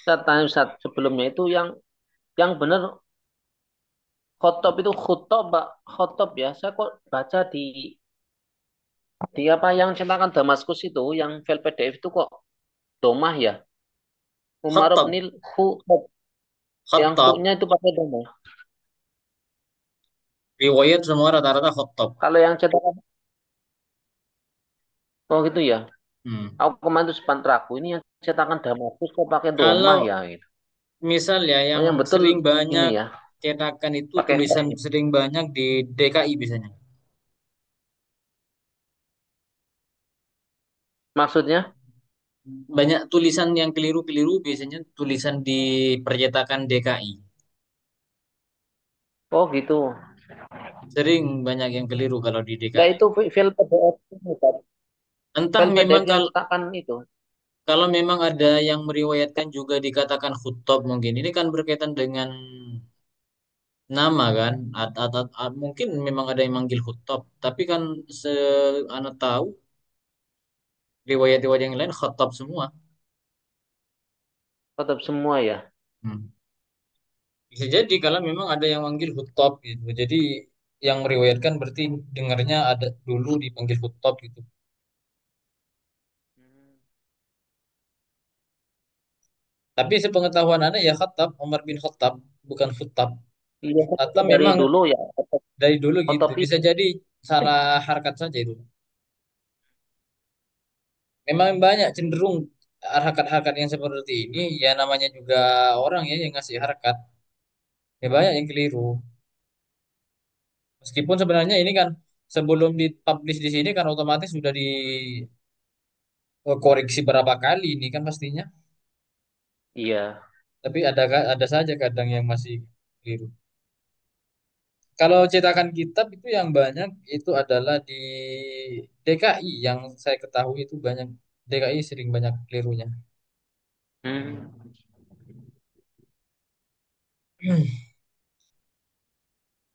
Saya tanya Ustaz, sebelumnya itu yang benar khotob itu khutob, Pak. Khotob ya. Saya kok baca di apa yang cetakan Damaskus itu, yang file PDF itu kok domah ya. Umar Khattab, bin Khutob. Yang khattab. khu-nya itu pakai domah. Riwayat semua rata-rata khattab. Kalau yang cetakan, oh gitu ya. Hmm. Aku kemarin tuh sempat ragu, ini yang cetakan Damaskus kok pakai domah Kalau ya gitu. misal ya Oh yang yang betul sering ini banyak ya, cetakan itu pakai tulisan huruf. sering banyak di DKI biasanya. Maksudnya? Banyak tulisan yang keliru-keliru biasanya tulisan di percetakan DKI. Oh gitu. Sering banyak yang keliru kalau di Nah DKI. itu file PDF ini, Pak. Entah File memang PDF yang cetakan itu. kalau memang ada yang meriwayatkan juga dikatakan khutbah mungkin ini kan berkaitan dengan nama kan. Mungkin memang ada yang manggil khutbah, tapi kan se anak tahu riwayat-riwayat yang lain khattab semua. Tetap semua ya. Hmm. Bisa jadi kalau memang ada yang manggil khutbah gitu. Jadi yang meriwayatkan berarti dengarnya ada dulu dipanggil khutbah gitu. Tapi sepengetahuan Anda ya Khattab, Umar bin Khattab, bukan Khattab. Iya, Atau dari memang dulu ya. dari dulu gitu. Otopsi. Bisa jadi salah harkat saja itu. Memang banyak cenderung harkat-harkat yang seperti ini, ya namanya juga orang ya yang ngasih harkat. Ya banyak yang keliru. Meskipun sebenarnya ini kan sebelum dipublish di sini kan otomatis sudah dikoreksi berapa kali ini kan pastinya. Iya. Tapi ada saja kadang yang masih keliru. Kalau cetakan kitab itu yang banyak itu adalah di DKI yang saya ketahui itu banyak DKI sering banyak kelirunya. Hmm.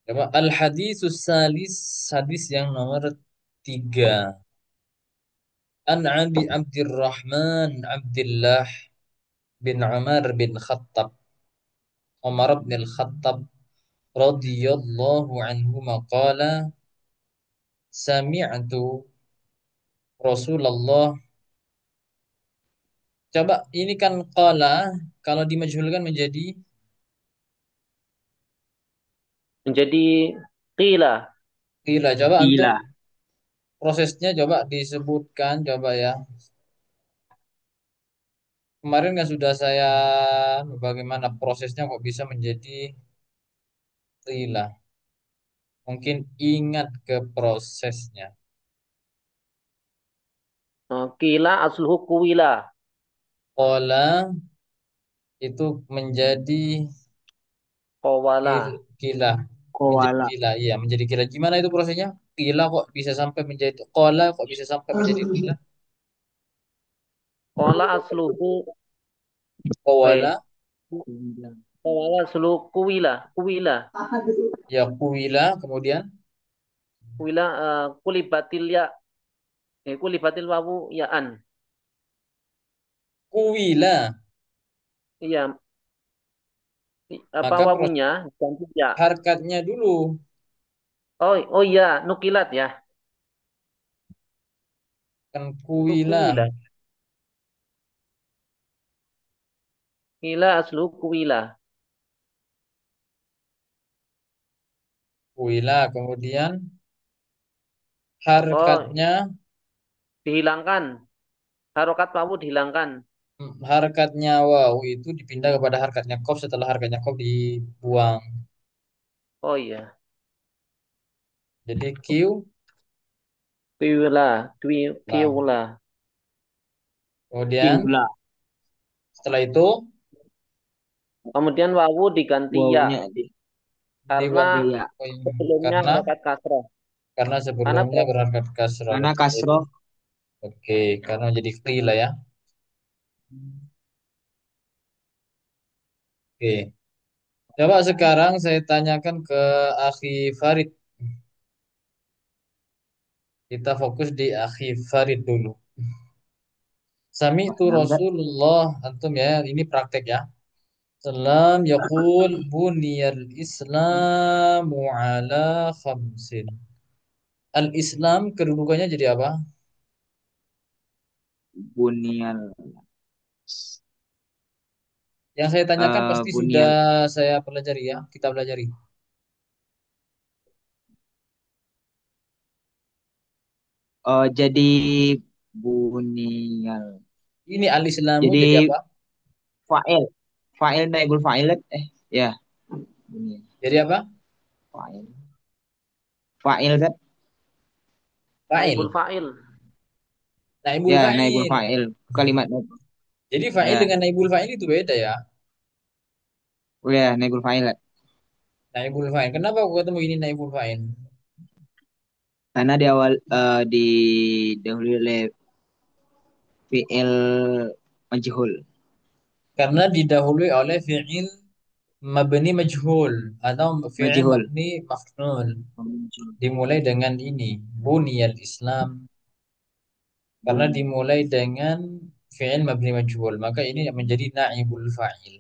Coba al haditsus salis hadis yang nomor tiga. An Abi Abdurrahman Abdullah bin Umar bin Khattab Umar bin Khattab radhiyallahu anhu maqala sami'tu Rasulullah. Coba ini kan qala kalau dimajhulkan menjadi Menjadi qila. qila. Coba antum Gila. prosesnya coba disebutkan coba ya. Kemarin kan sudah saya bagaimana prosesnya kok bisa menjadi qila. Mungkin ingat ke prosesnya. Qila asluhu kuwila. Qala itu menjadi Qawala. gila, menjadi Kowala. gila, iya menjadi gila. Gimana itu prosesnya? Gila kok bisa sampai menjadi kola, kok bisa sampai menjadi gila? Qala asluhu. Kowala, Eh. Qawala asluhu kuwila. Kuwila. ya kuwila, kemudian Kuwila kulibatil ya. Kulibatil wawu yaan. kuwila. Iya. Apa Maka wawunya ganti ya. harkatnya dulu Oh, oh iya, nukilat ya. kan kuwila, Kuwila. Qila asluhu kuwila. kuwila, kemudian Oh, harkatnya dihilangkan. Harokat wawu dihilangkan. harkatnya wow itu dipindah kepada harkatnya kof setelah harkatnya kof dibuang. Oh iya. Jadi Q Kiwila. lah. Kiwula. Kemudian Kiwula. setelah itu Kemudian wawu diganti ya. Wownya di Karena dibuang iya. sebelumnya karena harokat kasroh. sebelumnya Karena berangkat kasrah Karena betul. kasroh. Oke, karena jadi qila ya. Oke. Coba sekarang saya tanyakan ke Akhi Farid. Kita fokus di Akhi Farid dulu. Sami itu Paham kan? Rasulullah antum ya, ini praktek ya. Salam yaqul buniyal Islamu ala khamsin. Al-Islam kedudukannya jadi apa? Bunian. Yang saya tanyakan pasti sudah Bunian. saya pelajari ya, kita pelajari. Jadi bunian. Ini al-Islamu jadi Jadi apa? fa'il. Fa'il naibul fa'il. Ya. Bunian. Jadi apa? Fa'il. Fa'il kan? Naibul Fa'il. fa'il. Naibul Ya, naibul fa'il. fa'il. Kalimat. Jadi fa'il Ya. dengan naibul fa'il itu beda ya. Oh ya, naibul fa'il. Naibul fa'il. Kenapa kok ketemu ini naibul fa'il? Karena di awal didahului oleh fi'il majhul. Karena didahului oleh fi'il mabni majhul atau fi'il Majhul. mabni maf'ul. Dimulai dengan ini, buniyal Islam. Karena Bun. dimulai dengan fi'il mabni majhul, maka ini menjadi naibul fa'il.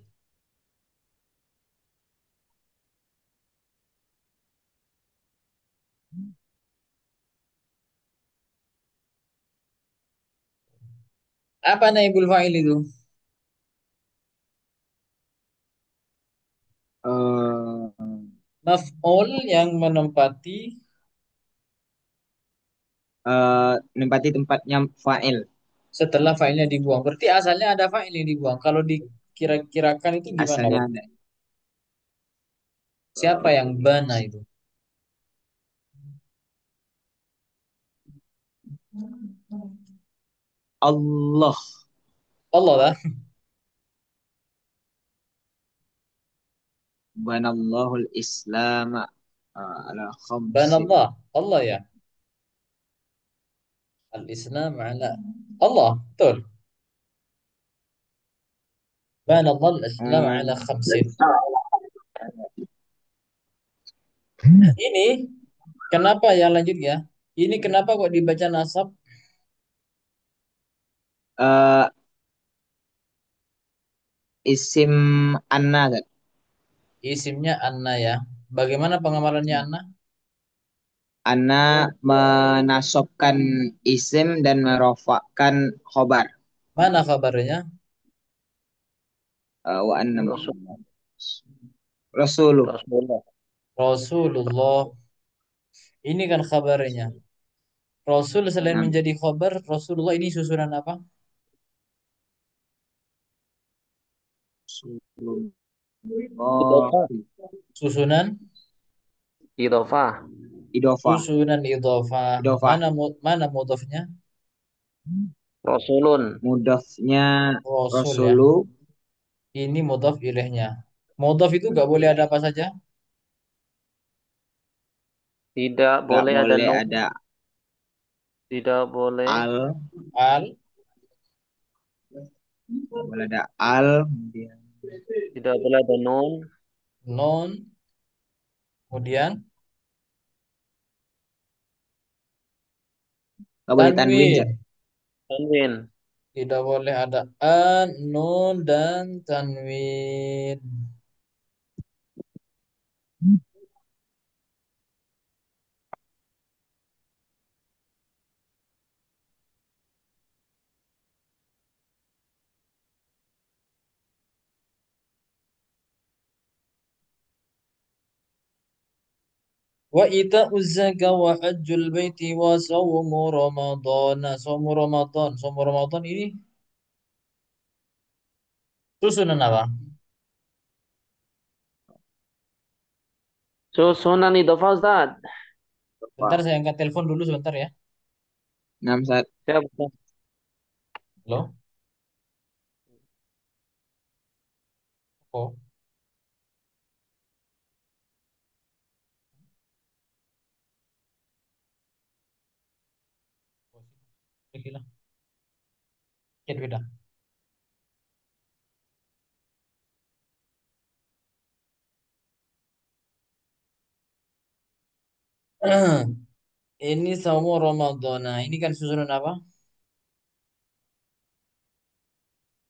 Apa naibul fa'il itu? eh Maf'ul yang menempati Nempati tempatnya fa'il. setelah fa'ilnya dibuang. Berarti asalnya ada fa'il yang dibuang. Kalau dikira-kirakan itu gimana, Asalnya Bang? ada. Siapa yang bana itu? Allah. Allah lah. Banallahul Islam ala Bana khamsin. Allah. Allah ya. Al-Islam ala Allah. Betul. Bana Allah al-Islam ala Hmm. khamsin. Ini kenapa yang lanjut ya? Ini kenapa kok dibaca nasab? Eh, isim anna kan? Isimnya Anna ya. Bagaimana pengamalannya Anna? Anna menasobkan isim dan merofakkan khobar. Mana kabarnya? Wa anna Rasul, Muhammad Rasuluh. Rasulullah. Rasulullah. Ini kan kabarnya. Rasul selain Nah, menjadi khabar, Rasulullah ini susunan apa? Oh, Idofah. Susunan Idofah. idofah. susunan idhofah. Idofah. Mana mudhafnya? Rasulun. Mudafnya Rasul ya. Rasulu. Ini mudhaf ilaihnya. Mudhaf itu gak boleh ada apa saja? Tidak Gak boleh ada boleh nun. ada Tidak boleh. al. Al, Gak boleh ada al. Kemudian Tidak boleh ada nun. non, kemudian gak boleh tanwin. tanwin. Tanwin. Tidak boleh ada an, nun, dan tanwin. Wa ita'uz zaka wa hajjul baiti wa sawmu Ramadan. Nah, sawmu Ramadan. Sawmu Ramadan ini susunan apa? Susunan idofah Ustaz. Bentar Idofah. saya angkat telepon dulu sebentar ya. Enam saat. Siap, Ustaz. Halo? Oh, gila. Ya, beda. Ini sawmu Ramadan. Nah, ini kan susunan apa?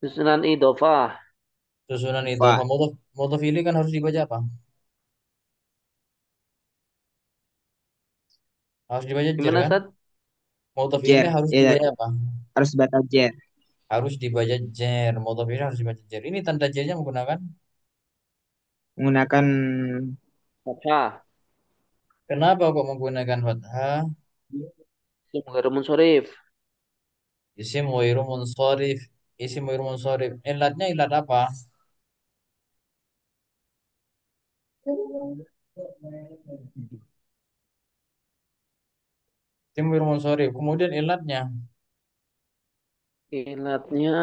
Susunan idofah. Susunan itu apa? Wah, Mudhof ilaih kan harus dibaca apa? Harus dibaca jer Gimana, kan? Ustaz? Mudhof jer. ilaih harus Ya, dibaca apa? harus baca jer. Harus dibaca jer. Mudhof ilaih harus dibaca jer. Ini tanda jernya menggunakan Menggunakan Fathah. kenapa kok menggunakan fathah? Isim ghairu munsharif. Isim ghairu munsharif. Isim ghairu munsharif. Ilatnya ilat apa? Isim ghairu munsharif. Kemudian ilatnya Ilatnya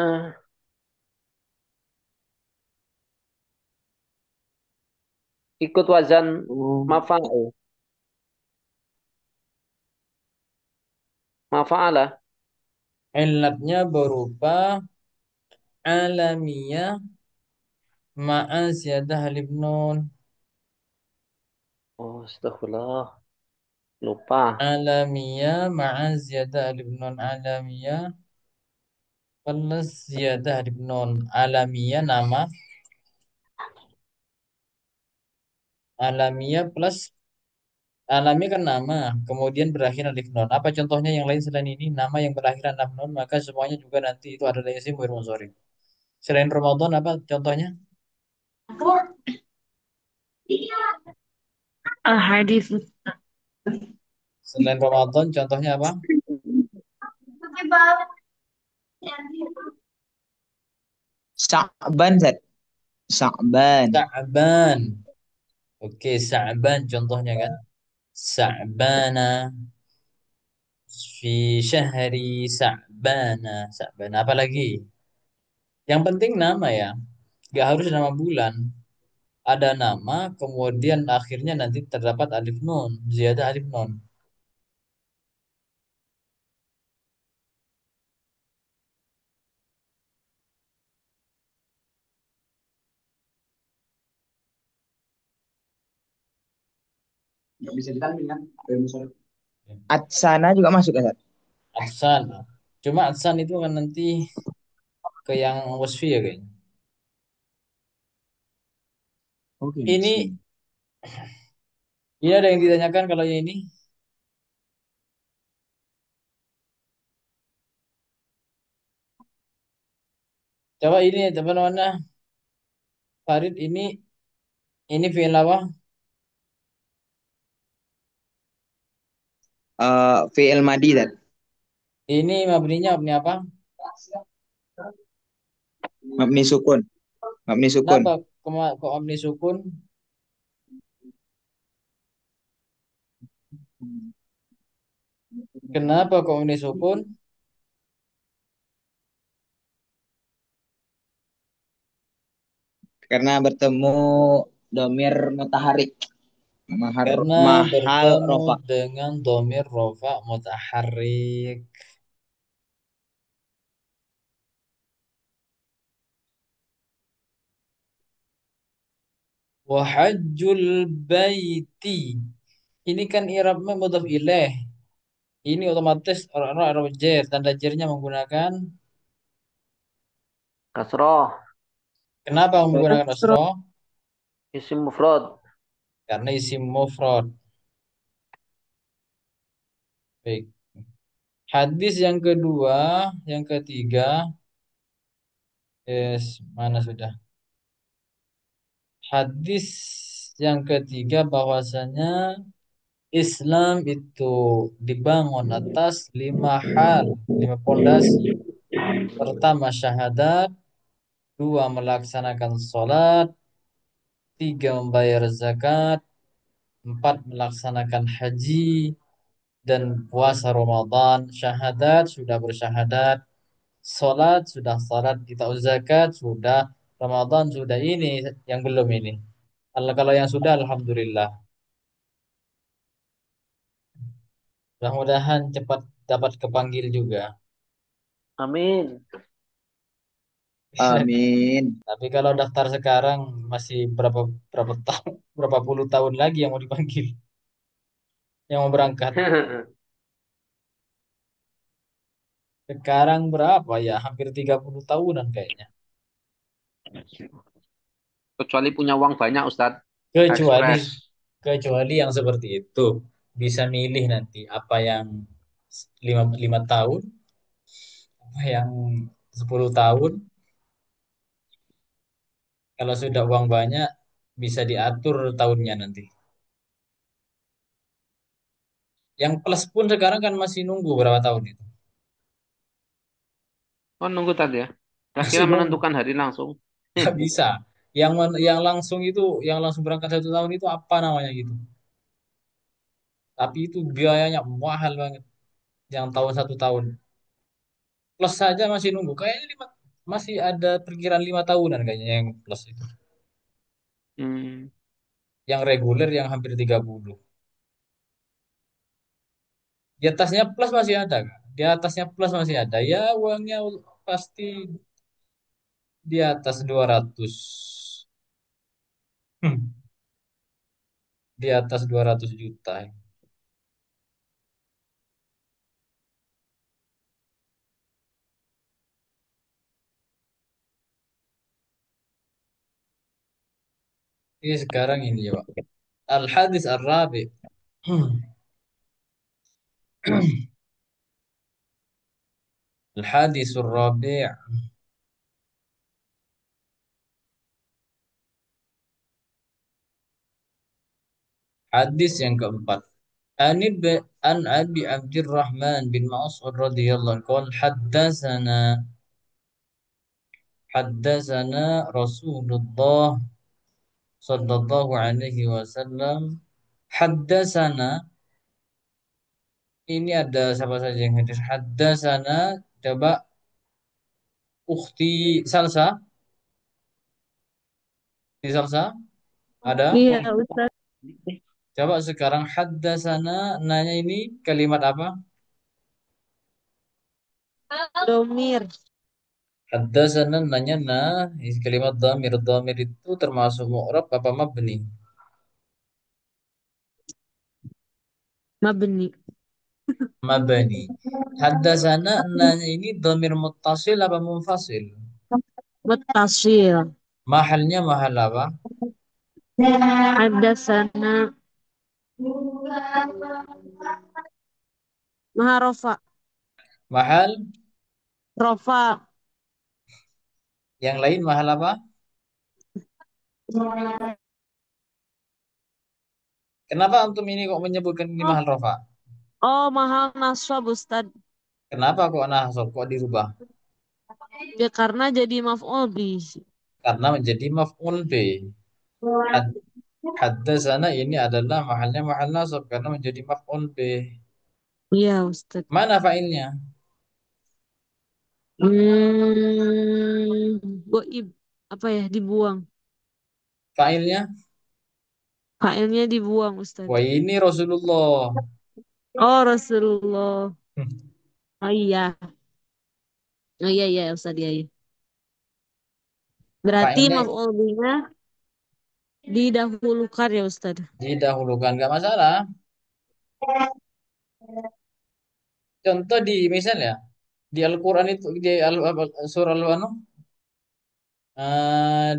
ikut wazan oh, mafa'ul. Mafa'alah. ilatnya berupa alamiyah ma'a ziyadah alif nun. Oh, astagfirullah. Lupa. Alamiyah ma'a ziyadah alif nun. Alamiyah plus ziyadah alif nun. Alamiyah nama. Alamiyah plus alami kan nama, kemudian berakhir alif nun. Apa contohnya yang lain selain ini? Nama yang berakhir alif nun, maka semuanya juga nanti itu adalah isim ghair munsharif. Selain Ramadan apa contohnya? Hadis. Selain Ramadan contohnya apa? Sa'ban, Zat. Sa'ban. Sa'ban. Oke, Sa'ban contohnya kan. Sa'bana fi syahri Sa'bana. Sa'bana apa lagi? Yang penting nama ya. Gak harus nama bulan. Ada nama, kemudian akhirnya nanti terdapat alif nun, ziyadah alif nun. Nggak bisa ditanding kan? Atsana juga masuk kan, Zat? Adsan. Cuma adsan itu kan nanti ke yang wasfi ya kayaknya. Oke, Ini ada yang ditanyakan kalau yang ini. Coba ini coba mana Farid ini fi'il apa? Fi'il madi, Zat. Ini mabninya mabni apa? Mabni sukun. Mabni sukun. Kenapa kok mabni sukun? Kenapa kok mabni sukun? Karena bertemu domir mutaharik. Karena Mahal bertemu rofa. dengan domir rofa mutaharrik. Wahajjul baiti. Ini kan i'rabnya mudhaf ilaih. Ini otomatis orang-orang Arab jer. Tanda jernya menggunakan. Kasroh. Kenapa menggunakan asroh? Isim mufrad. Karena isim mufrad. Baik. Hadis yang kedua, yang ketiga, mana sudah? Hadis yang ketiga bahwasanya Islam itu dibangun atas 5 hal, 5 pondasi. Pertama syahadat, dua melaksanakan sholat, tiga membayar zakat, empat melaksanakan haji, dan puasa Ramadan. Syahadat sudah bersyahadat, sholat sudah sholat, kita zakat sudah, Ramadan sudah, ini yang belum ini. Kalau yang sudah alhamdulillah. Mudah-mudahan cepat dapat kepanggil juga. Amin. Amin. Tapi kalau daftar sekarang masih berapa berapa tahun, berapa puluh tahun lagi yang mau dipanggil, yang mau berangkat. Sekarang berapa ya? Hampir 30 tahunan kayaknya. Kecuali punya uang banyak, Ustadz. Kecuali Ekspres. kecuali yang seperti itu bisa milih nanti apa yang lima tahun, apa yang 10 tahun. Kalau sudah uang banyak bisa diatur tahunnya nanti. Yang plus pun sekarang kan masih nunggu berapa tahun itu. Oh, nunggu tadi ya. Saya kira Masih nunggu. menentukan hari langsung. Nggak bisa. Yang langsung itu, yang langsung berangkat 1 tahun itu apa namanya gitu. Tapi itu biayanya mahal banget. Yang tahun 1 tahun. Plus saja masih nunggu. Kayaknya masih ada perkiraan 5 tahunan kayaknya yang plus itu. Hmm. Yang reguler yang hampir 30. Di atasnya plus masih ada, Kak. Di atasnya plus masih ada. Ya uangnya pasti di atas 200. Hmm, di atas 200 juta. Ini sekarang ini ya, Pak. Al-Hadis Ar-Rabi. Al-Hadis Ar-Rabi. Hadis yang keempat. An Abi Abdurrahman bin Mas'ud radhiyallahu anhu qala haddatsana Rasulullah sallallahu alaihi wasallam. Haddatsana ini ada siapa saja yang hadir. Haddatsana, coba ukhti Salsa, di Salsa ada. Iya, Ustaz. Coba sekarang haddatsana, nanya ini kalimat apa? Domir. Haddatsana nanya ini kalimat dhamir. Dhamir itu termasuk mu'rab apa mabni? Mabni. Mabni. Haddatsana nanya ini dhamir muttasil apa munfasil? Muttasil. Mahalnya mahal apa? Ada sana Maharofa. Mahal. Rofa. Yang lain mahal apa? Kenapa antum ini kok menyebutkan ini Oh, mahal rofa? oh, mahal nasab, Ustaz. Kenapa kok nasab kok dirubah? Ya karena jadi maf'ul bi. Karena menjadi maf'ul bi. Had Haddasana ini adalah mahalnya mahal nasab karena menjadi maf'ul bi. Iya, Ustaz. Mana fa'ilnya? Goib. Apa ya? Dibuang. Fa'ilnya? Failnya dibuang, Ustaz. Wah ini Rasulullah. Oh, Rasulullah. Oh iya. Oh iya, iya, Ustaz. Iya, iya. Berarti Fa'ilnya maf'ul binya didahulukan ya, Ustaz. didahulukan nggak masalah. Contoh di misalnya di Al-Quran itu di surah Al-Anu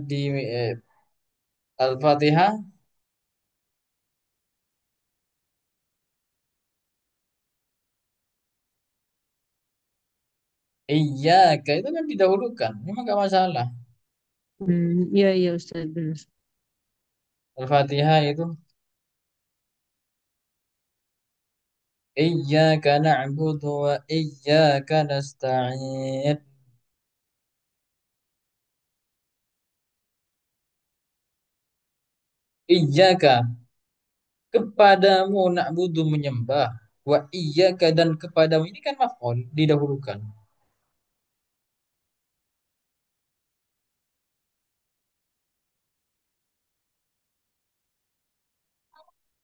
di Al-Fatihah. Iya, kayak itu kan didahulukan. Memang nggak masalah. Iya, iya, Ustaz. Benar. Al-Fatihah itu iyyaka na'budu wa iyyaka nasta'in. Iyyaka kepadamu na'budu menyembah, wa iyyaka dan kepadamu ini kan maf'ul didahulukan.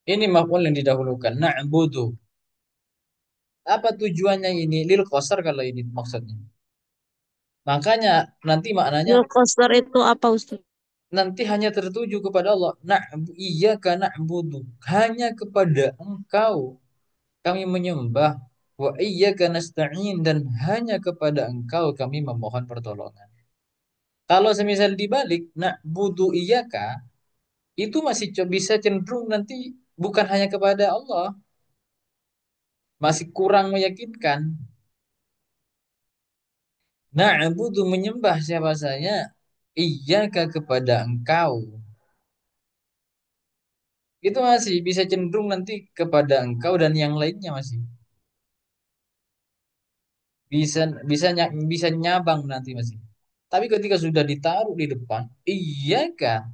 Ini maf'ul yang didahulukan. Na'budu. Apa tujuannya ini? Lil qasar kalau ini maksudnya. Makanya nanti maknanya Lil qasar itu apa, Ustaz? nanti hanya tertuju kepada Allah. Iyyaka na'budu. Hanya kepada Engkau kami menyembah. Wa iyyaka nasta'in dan hanya kepada engkau kami memohon pertolongan. Kalau semisal dibalik, nak budu iyyaka itu masih bisa cenderung nanti bukan hanya kepada Allah, masih kurang meyakinkan. Na'budu menyembah siapa saja, iyyaka kepada engkau. Itu masih bisa cenderung nanti kepada engkau dan yang lainnya masih. Bisa bisa nyabang nanti masih. Tapi ketika sudah ditaruh di depan, iyyaka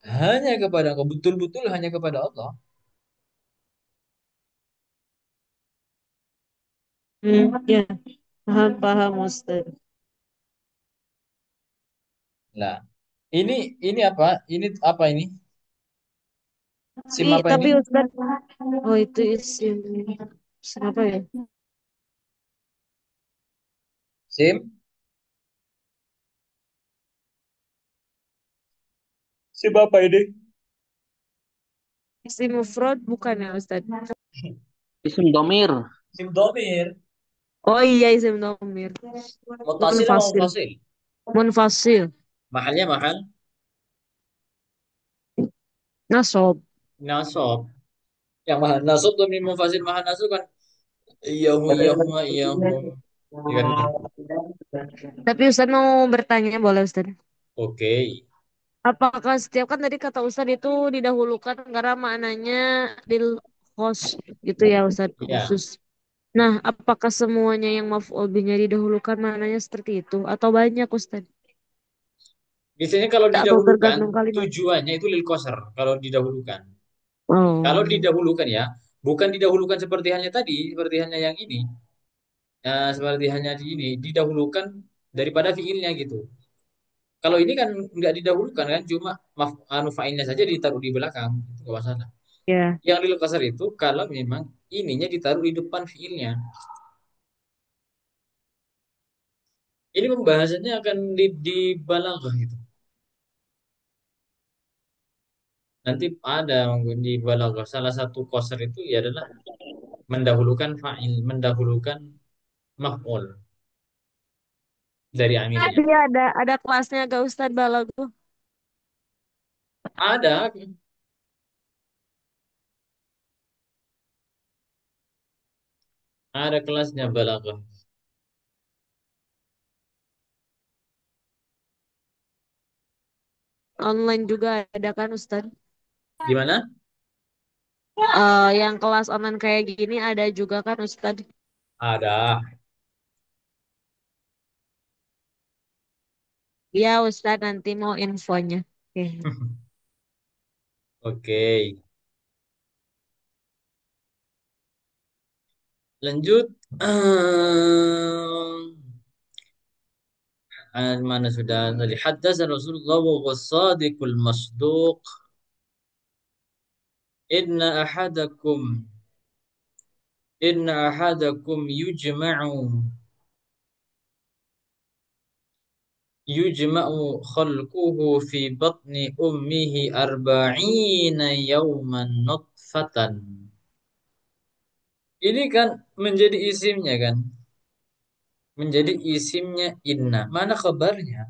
hanya kepada engkau, betul-betul hanya kepada Allah. Ya, paham, paham, Ustaz. Lah, ini apa? Ini apa ini? SIM Ih, apa ini? tapi Ustaz, oh itu isim, isim apa ya? SIM? SIM apa ini? Isim mufrad bukan ya Ustaz? Isim domir. SIM domir. Oh iya, isim domir. Mutasil sama Munfasil. munfasil? Munfasil. Mahalnya mahal? Nasob. Nasab. Yang mahal nasab domir munfasil mahal nasab kan iyahum iyahuma iyahum. Ya kan itu. Tapi Ustaz mau bertanya, boleh Ustaz? Oke. Apakah setiap, kan tadi kata Ustaz itu didahulukan karena maknanya lil khos gitu ya Ustaz, Ya. khusus. Nah, apakah semuanya yang maf'ul bihnya didahulukan maknanya seperti itu atau banyak Ustaz? Biasanya kalau Atau didahulukan tergantung kalimat? tujuannya itu lil qasar kalau didahulukan. Kalau Oh, didahulukan ya, bukan didahulukan seperti hanya tadi, seperti hanya yang ini. Seperti hanya di ini didahulukan daripada fiilnya gitu. Kalau ini kan nggak didahulukan kan, cuma fa'ilnya saja ditaruh di belakang, itu nggak masalah. ya. Yang lil qasar itu kalau memang ininya ditaruh di depan fiilnya. Ini pembahasannya akan di balaghah gitu. Nanti ada di balaghah salah satu qasar itu ya adalah mendahulukan fa'il, mendahulukan maf'ul dari amilnya. Iya, ada kelasnya gak Ustaz Balago? Ada ada kelasnya balaghah. Online juga ada kan Ustaz? Di mana? Yang kelas online kayak gini ada juga kan Ustaz? Ada. Ya Ustaz, nanti mau infonya. Oke. Oke. Lanjut. Mana sudah tadi haddatsan Rasulullah wa huwa shadiqul masduq inna ahadakum inna ahadakum yujma'u khalquhu fi batni ummihi arba'ina yawman nutfatan. Ini kan menjadi isimnya kan? Menjadi isimnya inna. Mana kabarnya?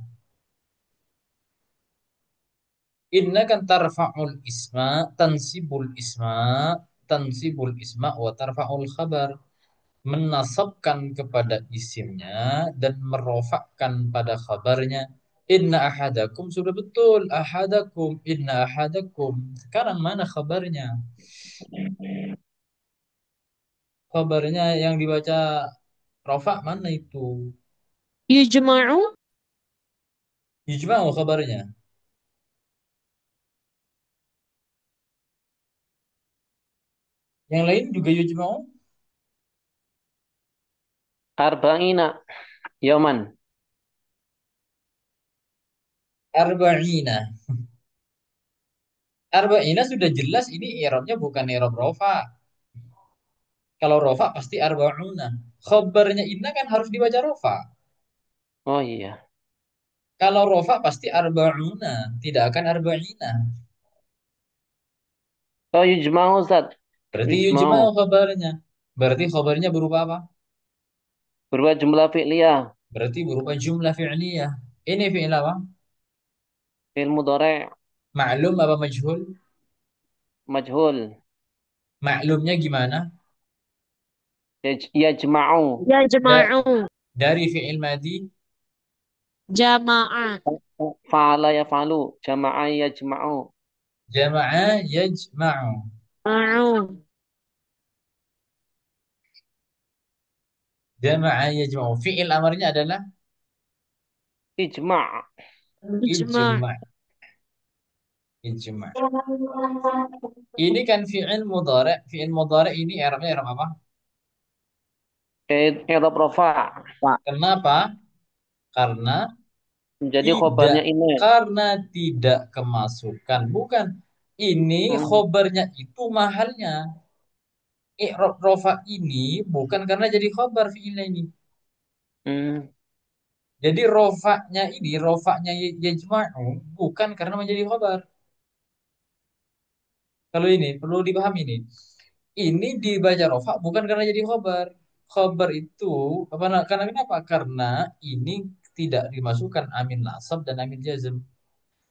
Inna kan tansibul isma wa tarfa'ul khabar. Menasabkan kepada isimnya dan merofakkan pada khabarnya. Inna ahadakum sudah betul. Ahadakum, inna ahadakum. Sekarang mana khabarnya? Khabarnya yang dibaca rofa mana itu? Yujma'u. Ijma'u khabarnya. Yang lain juga yujma'u. Arba'ina yaman. Arba'ina. Arba'ina sudah jelas ini i'rabnya bukan i'rab rofa. Kalau rofa pasti arba'una. Khabarnya inna kan harus dibaca rofa. Oh iya. Kalau rofa pasti arba'una, tidak akan arba'ina. Oh yujma'u Ustaz. Berarti Yujma'u. yujma'u khabarnya. Berarti khabarnya berupa apa? Berubah jumlah fi'liyah. Berarti berupa jumlah fi'liyah. Ini fi'il apa? Fi'il mudhari' Maklum apa majhul? majhul. Maklumnya gimana? Yajma'u. Ya Da- jama'u. dari fi'il madi, Jama'a. Fa'ala yaf'alu. Jama'a yajma'u. jama'a yajma'u. Ma'u. Jama'a yajma'u. Fi'il amarnya adalah Ijma'. Ijma'. ijma'. Ijma'. Ini kan fi'il mudhari'. Fi'il mudhari' ini i'rabnya i'rab apa? I'rab rafa'. Pak. Kenapa? Karena Menjadi tidak khobarnya ini. tidak kemasukan. Bukan. Ini Hmm. khobarnya itu mahalnya. I'rab rofa ini bukan karena jadi khobar fi'ilnya ini. Hmm. Jadi rofaknya yajma'u bukan karena menjadi khobar. Kalau ini perlu dipahami ini. Ini dibaca rofa bukan karena jadi khobar. Khobar itu karena kenapa? Karena ini tidak dimasukkan amin nasab dan amin jazm.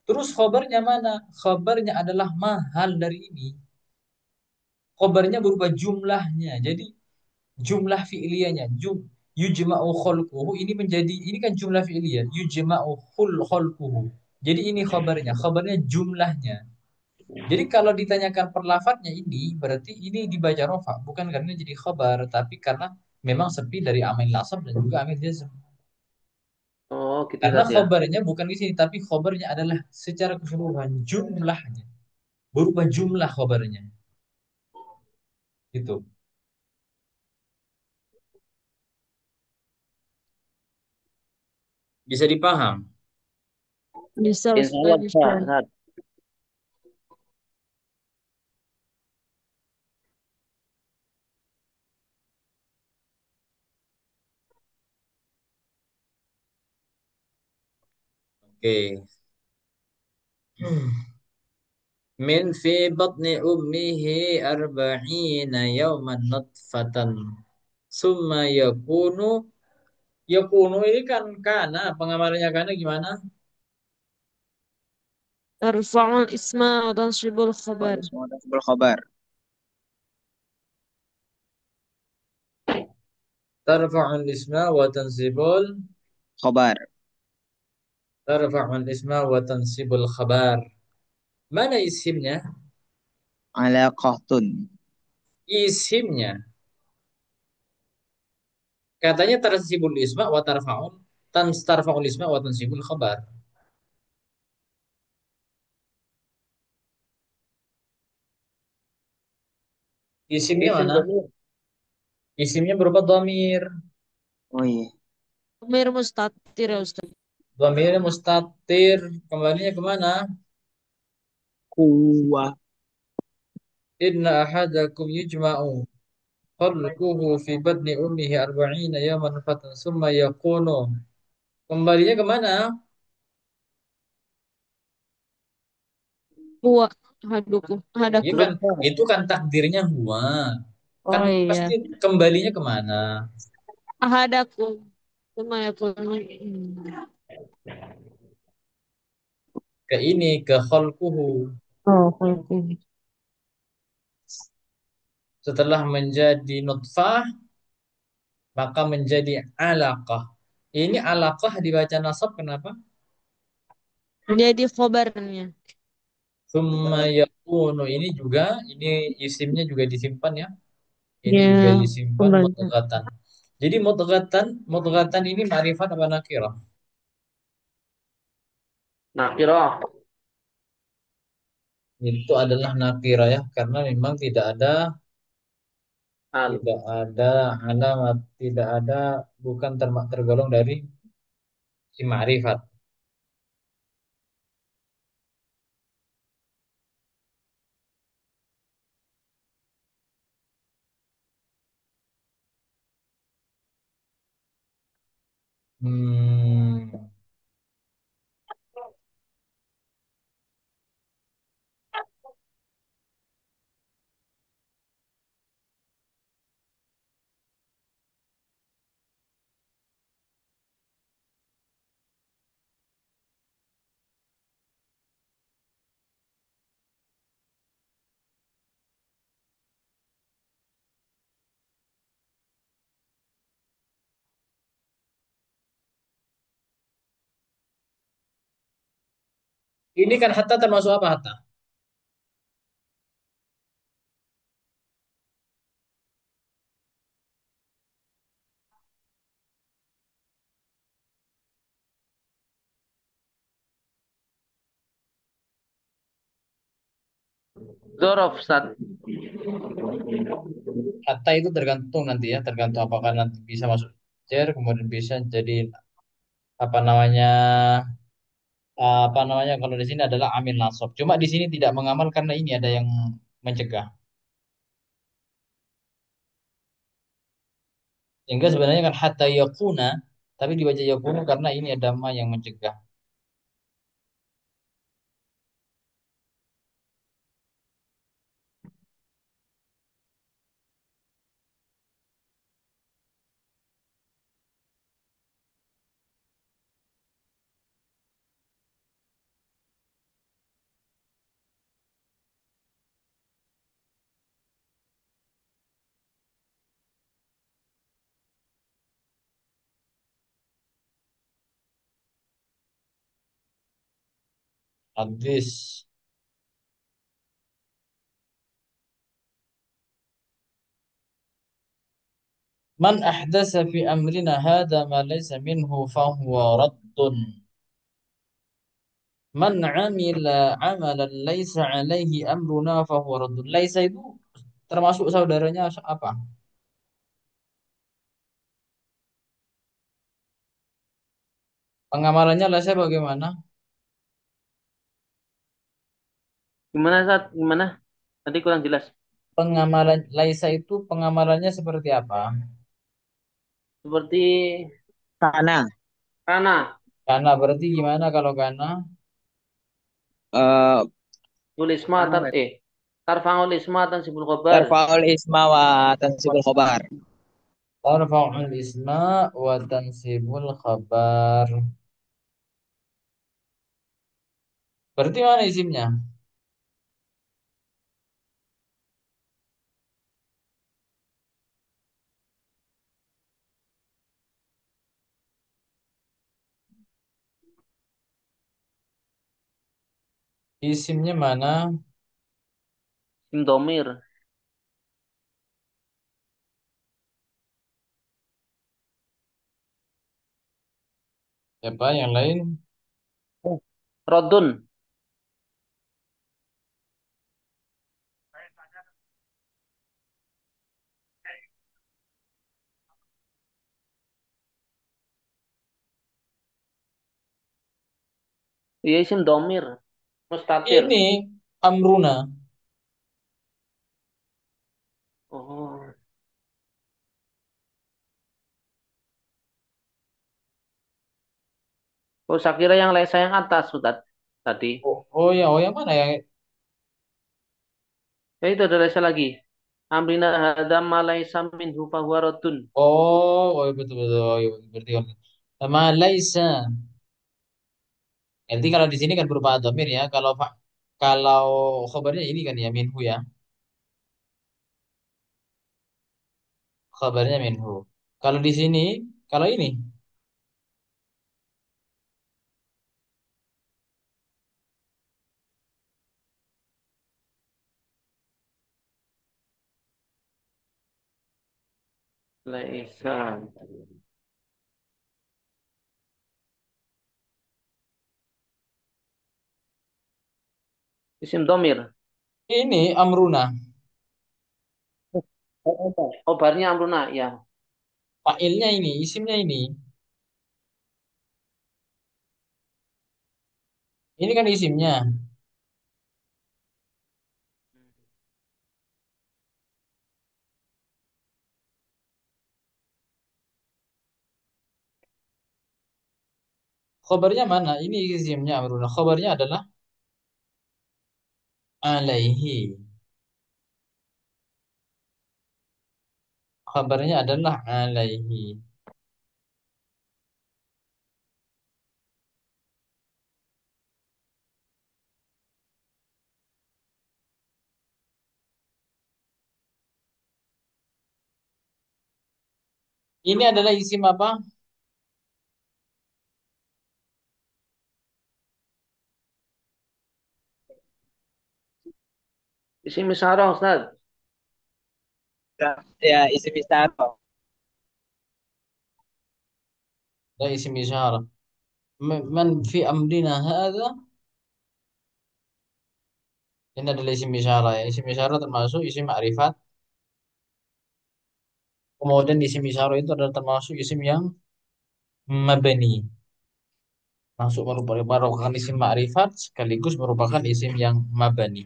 Terus khobarnya mana? Khobarnya adalah mahal dari ini. Khobarnya berupa jumlahnya. Jadi jumlah fi'liyahnya, yujma'u khalquhu ini ini kan jumlah fi'liyah, yujma'u khalquhu. Jadi ini khabarnya jumlahnya. Jadi kalau ditanyakan perlafatnya ini berarti ini dibaca rofa bukan karena jadi khabar tapi karena memang sepi dari amil nasab dan juga amil jazm. Oh, gitu Karena saja. khabarnya bukan di sini tapi khabarnya adalah secara keseluruhan jumlahnya, berupa jumlah khabarnya. Gitu. Bisa dipaham? Bisa Insya Ustaz, Allah bisa. bisa. Ustaz. Oke. Min fi batni ummihi arba'ina yawman nutfatan. Summa yakunu ini kan kana pengamarnya kana gimana? Tarfa'ul isma wa tansibul khabar. Semua tasbul khobar. Tarfa'ul isma wa tansibul Khobar. tarfa'ul isma wa tansibul khabar. Mana isimnya? Alaqahtun. Isimnya. Katanya tansibul isma wa tarfa'ul isma wa tansibul khabar. Isimnya Isim mana? domir. Isimnya berupa dhamir. Oh iya. Mir mustatir ya Ustaz. Dhamirnya mustatir. Kembalinya kemana? Kuwa. Inna ahadakum yujma'u khalquhu fi batni ummihi arba'ina yaman fatan summa yakunu. Kembalinya kemana? Huwa haduku. Ya Hadakum. kan, Berubah. itu kan takdirnya huwa. Kan Oh pasti iya. kembalinya kemana? Ahadakum. Cuma ya Ke ini, ke khalquhu. Oh, oke. Setelah menjadi nutfah, maka menjadi alaqah. Ini alaqah dibaca nasab kenapa? Jadi khobarnya. Summa yakunu. Ini isimnya juga disimpan ya. Ini juga Ya, disimpan kembali. mudghatan. Jadi mudghatan ini ma'rifat apa nakirah? Nakirah. Itu adalah nakirah ya, karena memang Al. tidak ada alamat, tidak ada bukan tergolong dari si ma'rifat. Hmm, Ini kan hatta termasuk apa hatta? Zorof, Ustaz. Hatta itu tergantung nanti ya, tergantung apakah nanti bisa masuk cer, kemudian bisa jadi apa namanya apa namanya kalau di sini adalah amil nasab. Cuma di sini tidak mengamal karena ini ada yang mencegah. Sehingga sebenarnya kan hatta yakuna, tapi dibaca yakunu karena ini ada ma yang mencegah. Hadis. Man ahdasa fi amrina hada ma laysa minhu fahuwa raddun. Man amila amalan laysa alaihi amruna fahuwa raddun. Laysa itu termasuk saudaranya apa? Pengamalannya laysa bagaimana? Gimana, Ustaz? Gimana? Tadi kurang jelas. Pengamalan laysa itu pengamalannya seperti apa? Seperti Sana. kana, Karena berarti gimana kalau karena Eh, tulisma, tarfa'ul isma tansibul khobar. Tarfaul isma wa tansibul khobar. tarfa'ul isma wa tansibul khabar. Berarti mana isimnya? Isimnya mana? Sim domir. Siapa yang lain? Rodun. Iya, isim domir. Mustatir. Ini Amruna. Oh. Oh, saya kira yang lesa yang atas, Ustaz. Tadi. Oh yang mana yang Ya, itu ada lesa lagi. Amrina hadam malaisa minhu fahuwa raddun. oh iya, betul betul. Oh, iya, berarti kan. Sama laisa. Nanti kalau di sini kan berupa domir ya. Kalau khabarnya ini kan ya minhu ya. Khabarnya minhu. Kalau di sini, kalau ini Laisa. Isim domir. ini Amruna. Khobarnya amruna, ya. Fa'ilnya ini, isimnya ini. Ini kan isimnya. Khabarnya mana? Ini isimnya Amruna. Khabarnya adalah alaihi. Khabarnya adalah alaihi. Ini adalah isim apa? . Isim isyarah Ustaz. Ya, isim isyarah. ده اسم إشارة. من في أمرنا هذا, ini adalah isim isyarah ya. Isim isyarah termasuk isim ma'rifat. Kemudian isim isyarah itu adalah termasuk isim yang mabani. Masuk merupakan isim ma'rifat sekaligus merupakan isim yang mabani.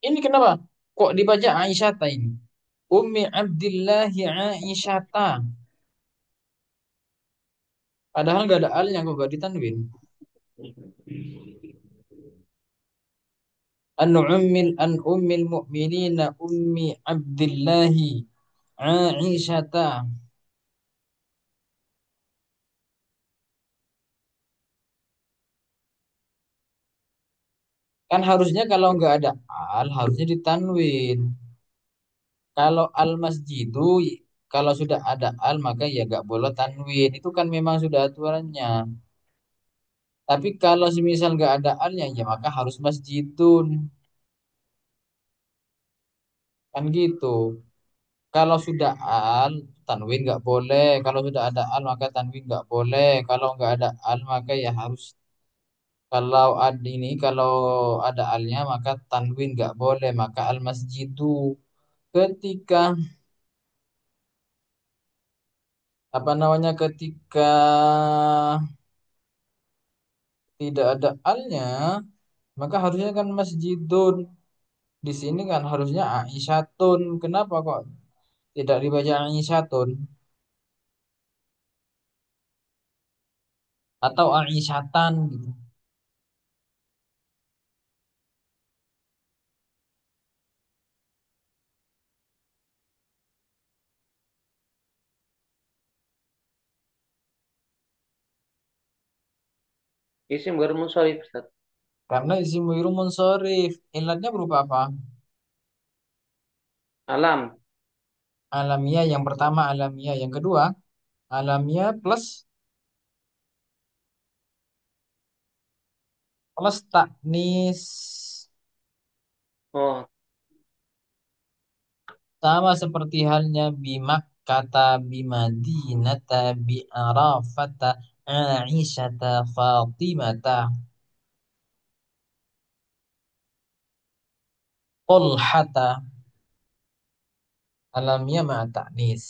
Ini kenapa? Kok dibaca Aisyata ini? Ummi Abdillahi Aisyata. Padahal nggak ada alnya kok nggak ditanwin. An ummil mu'minina ummi Abdillahi Aisyata. Kan harusnya kalau nggak ada al harusnya ditanwin. Kalau al masjidu, kalau sudah ada al maka ya nggak boleh tanwin. Itu kan memang sudah aturannya. Tapi kalau semisal nggak ada alnya ya maka harus masjidun. Kan gitu. Kalau sudah al, tanwin nggak boleh. Kalau sudah ada al maka tanwin nggak boleh. Kalau nggak ada al maka ya harus. Kalau ada alnya maka tanwin nggak boleh. Maka al masjidu. Ketika apa namanya ketika tidak ada alnya maka harusnya kan masjidun. Di sini kan harusnya aisyatun. Kenapa kok tidak dibaca aisyatun atau aisyatan gitu? Isim ghair munsharif Ustaz. Karena isim wiru munsorif. Ilatnya berupa apa? Alam. Alamiah yang pertama, alamiah yang kedua, alamiah plus taknis. Oh, Sama seperti halnya bimak kata bimadinata bi'arafata Aisyata Fatimata Tolhata. Alamiah ma taknis.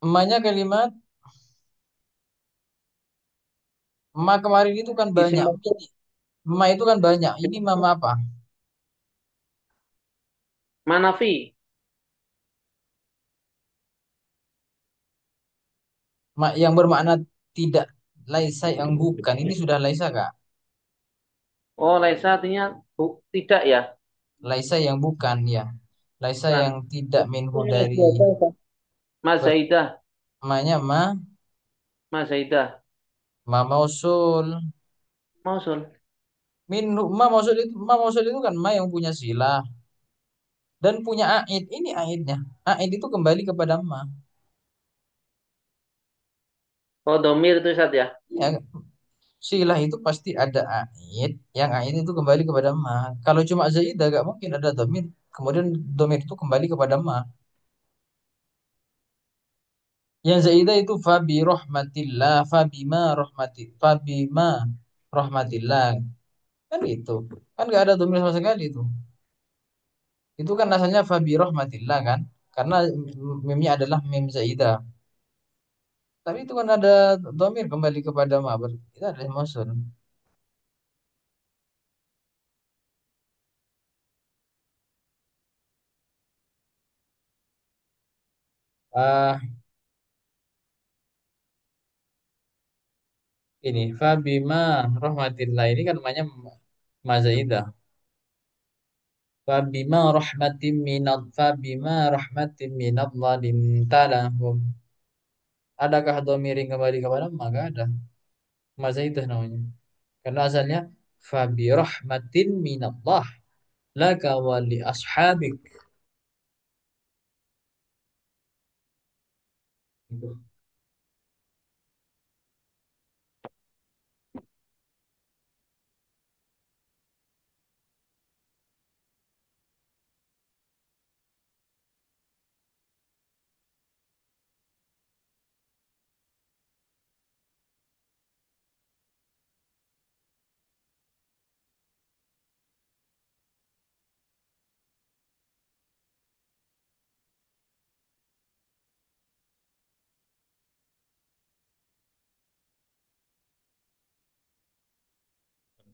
Emaknya kalimat emak kemarin itu kan isim banyak. Ini emak itu kan banyak. Ini mama apa? manafi. Mak yang bermakna tidak, laisa yang bukan. Ini sudah laisa kak. Oh, laisa artinya tidak ya. Laisa yang bukan ya. Laisa yang Bukan. tidak minhu dari Ma Zaidah. emaknya ma Ma Zaidah. ma mausul. Mausul. Minhu ma mausul itu kan ma yang punya silah dan punya aid. Ini aidnya. Aid itu kembali kepada ma. Oh, domir itu Ustaz ya. Ya, silah itu pasti ada aid, yang aid itu kembali kepada ma. Kalau cuma zaidah gak mungkin ada domir. Kemudian domir itu kembali kepada ma. Yang zaidah itu fabi rahmatillah, fabima rahmatillah. Kan itu. Kan gak ada domir sama sekali itu. Itu kan asalnya fabi rahmatillah kan. Karena mimnya adalah mim zaidah. Tapi itu kan ada domir kembali kepada ma. Itu adalah maksud. Ah, ini Fabima rahmatillah ini kan namanya Mazaidah. Fabima rahmatim minallah lintalahum. Adakah domir yang kembali kepada maka ada. Mazaidah namanya. Karena asalnya fabi rahmatin minallah laka wa li ashabik. Gitu.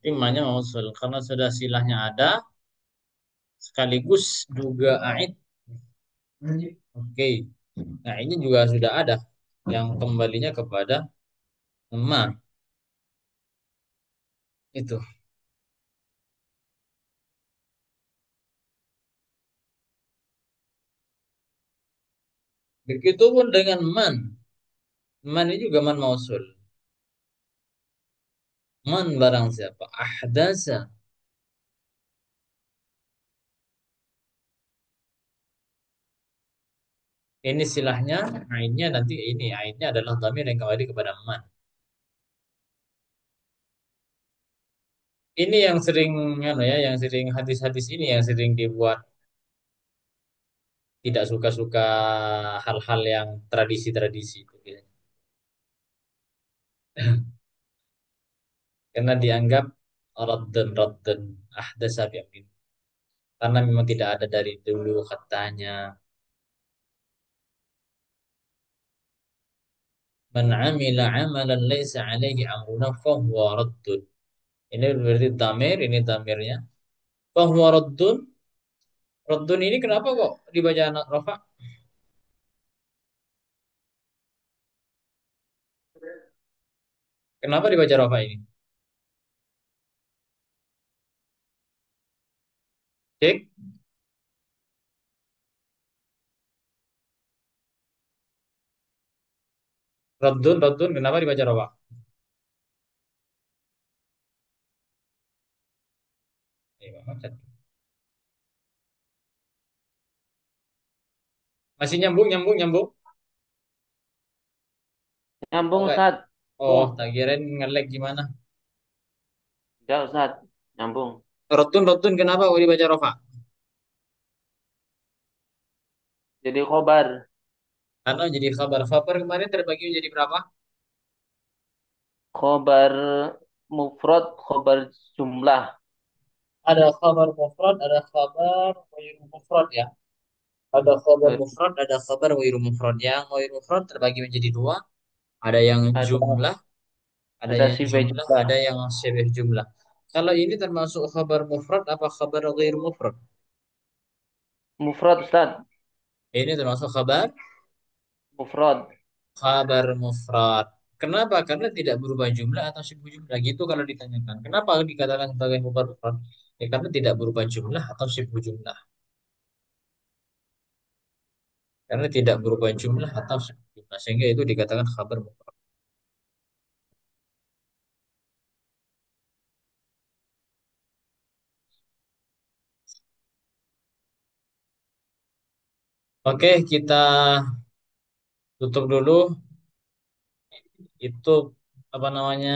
Timanya mausul karena sudah silahnya ada sekaligus juga aid. Oke. Nah, ini juga sudah ada yang kembalinya kepada emak itu. Begitupun dengan man. Man ini juga man mausul. Man barang siapa? Ahdasa. Ini silahnya, ainnya nanti ini ainnya adalah dhamir yang kembali kepada man. Ini yang sering anu ya, yang sering hadis-hadis ini yang sering dibuat tidak suka-suka hal-hal yang tradisi-tradisi itu biasanya. Karena dianggap raddan ahdasa bi'amrin. Karena memang tidak ada dari dulu katanya man amila amalan laisa alaihi amruna fahuwa raddun. Ini berarti damir, ini damirnya. Fahuwa raddun. Raddun ini kenapa kok dibaca anak rafa? Kenapa dibaca rafa ini? Cek. Raddun, kenapa dibaca rafa? Macet. Masih nyambung, nyambung, nyambung. Oh, Nyambung enggak. Ustaz. Oh, tak kirain nge-lag gimana. Enggak Ustaz. Nyambung. Raddun, kenapa kok dibaca rafa? Jadi khobar. Karena jadi kabar. Kabar kemarin terbagi menjadi berapa? Khobar mufrad, khobar jumlah. Ada kabar mufrad, ada kabar wairu mufrad ya. Ada kabar Eh, mufrad, ada kabar wairu mufrad. Yang wairu mufrad terbagi menjadi dua. Ada yang Ada jumlah, ada ada yang sifat jumlah, juga. ada yang syabih jumlah. Kalau ini termasuk kabar mufrad apa kabar wairu mufrad? Mufrad Ustaz. Ini termasuk kabar Mufrad. kabar mufrad. Kenapa? Karena tidak berubah jumlah atau syibhu jumlah. Gitu kalau ditanyakan. Kenapa dikatakan sebagai kabar mufrad? Ya karena tidak berubah jumlah atau syibhu jumlah. Karena tidak berubah jumlah atau syibhu jumlah. Sehingga itu dikatakan kabar mufrad. Oke, kita tutup dulu. Itu apa namanya?